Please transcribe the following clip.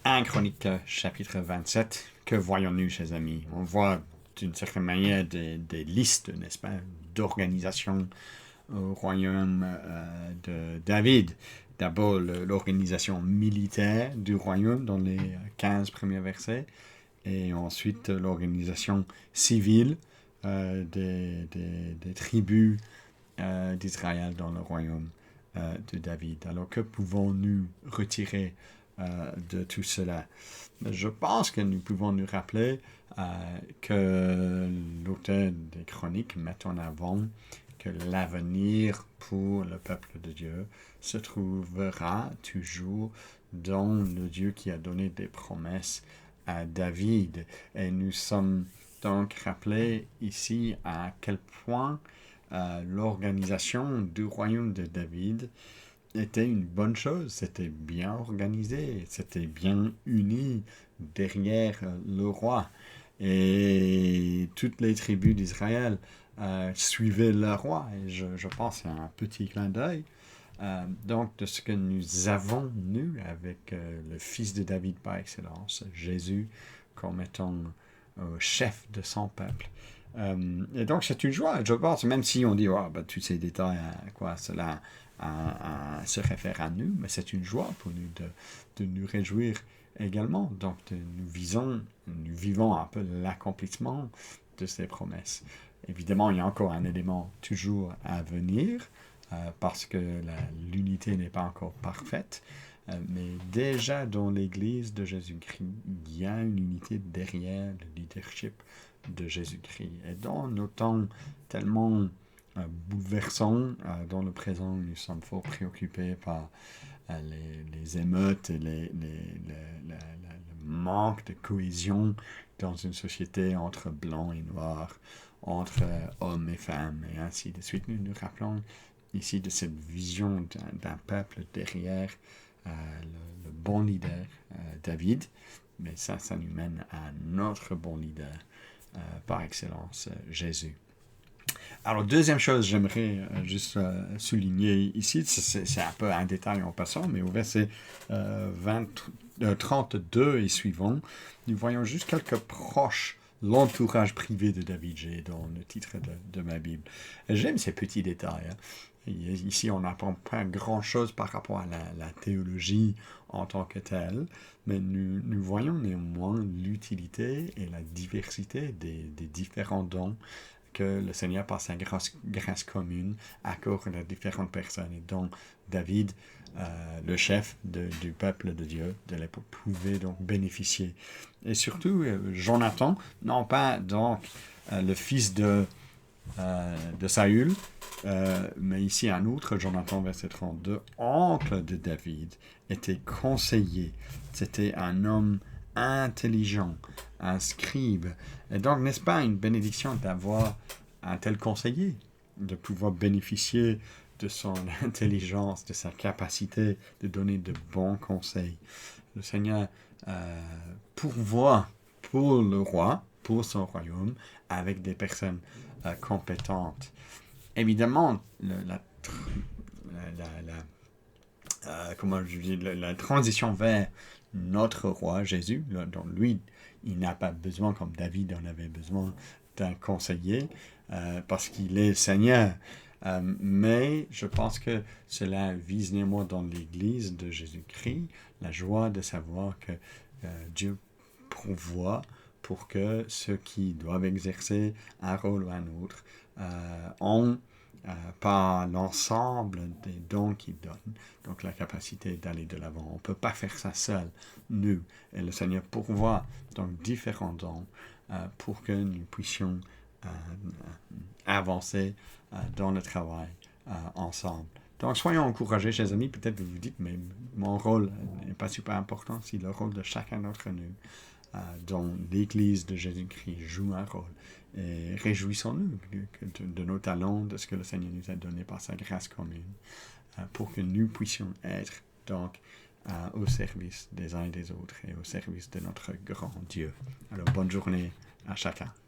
1 Chronique chapitre 27, que voyons-nous, chers amis? On voit d'une certaine manière des listes, n'est-ce pas, d'organisations au royaume de David. D'abord, l'organisation militaire du royaume dans les 15 premiers versets, et ensuite l'organisation civile des tribus d'Israël dans le royaume de David. Alors, que pouvons-nous retirer de tout cela? Je pense que nous pouvons nous rappeler que l'auteur des Chroniques met en avant que l'avenir pour le peuple de Dieu se trouvera toujours dans le Dieu qui a donné des promesses à David. Et nous sommes donc rappelés ici à quel point l'organisation du royaume de David était une bonne chose. C'était bien organisé, c'était bien uni derrière le roi. Et toutes les tribus d'Israël suivaient le roi. Et je pense à un petit clin d'œil. Donc, de ce que nous avons, nous, avec le fils de David par excellence, Jésus, comme étant chef de son peuple. Et donc, c'est une joie, je pense, même si on dit, oh, ben, tous ces détails, quoi, cela se réfère à nous, mais c'est une joie pour nous de nous réjouir également. Donc, nous vivons un peu l'accomplissement de ces promesses. Évidemment, il y a encore un élément toujours à venir, parce que l'unité n'est pas encore parfaite. Mais déjà dans l'Église de Jésus-Christ, il y a une unité derrière le leadership de Jésus-Christ. Et dans nos temps tellement bouleversants, dans le présent, nous sommes fort préoccupés par les émeutes et le manque de cohésion dans une société entre blancs et noirs, entre hommes et femmes, et ainsi de suite. Nous nous rappelons ici de cette vision d'un peuple derrière le bon leader, David, mais ça nous mène à notre bon leader, par excellence, Jésus. Alors, deuxième chose, j'aimerais juste souligner ici, c'est un peu un détail en passant, mais au verset 32 et suivant, nous voyons juste quelques proches, l'entourage privé de David, j'ai dans le titre de ma Bible. Et j'aime ces petits détails. Hein. Ici, on n'apprend pas grand-chose par rapport à la théologie en tant que telle, mais nous voyons néanmoins l'utilité et la diversité des différents dons que le Seigneur, par sa grâce commune, accorde à différentes personnes. Et dont David, le chef du peuple de Dieu, de l'époque, pouvait donc bénéficier. Et surtout, Jonathan, non pas donc le fils de Saül, mais ici un autre, Jonathan, verset 32, oncle de David, était conseiller. C'était un homme intelligent, un scribe. Et donc, n'est-ce pas une bénédiction d'avoir un tel conseiller, de pouvoir bénéficier de son intelligence, de sa capacité de donner de bons conseils. Le Seigneur pourvoit pour le roi, pour son royaume, avec des personnes compétentes. Évidemment, la transition vers notre roi Jésus, dont lui, il n'a pas besoin, comme David en avait besoin, d'un conseiller, parce qu'il est Seigneur. Mais je pense que cela vise néanmoins dans l'Église de Jésus-Christ la joie de savoir que Dieu pourvoit pour que ceux qui doivent exercer un rôle ou un autre ont par l'ensemble des dons qu'il donne, donc la capacité d'aller de l'avant. On ne peut pas faire ça seul, nous. Et le Seigneur pourvoit donc différents dons pour que nous puissions avancer dans le travail ensemble. Donc, soyons encouragés, chers amis. Peut-être vous vous dites, mais mon rôle n'est pas super important si le rôle de chacun d'entre nous dont l'Église de Jésus-Christ joue un rôle. Et réjouissons-nous de nos talents, de ce que le Seigneur nous a donné par sa grâce commune, pour que nous puissions être donc au service des uns et des autres et au service de notre grand Dieu. Alors, bonne journée à chacun.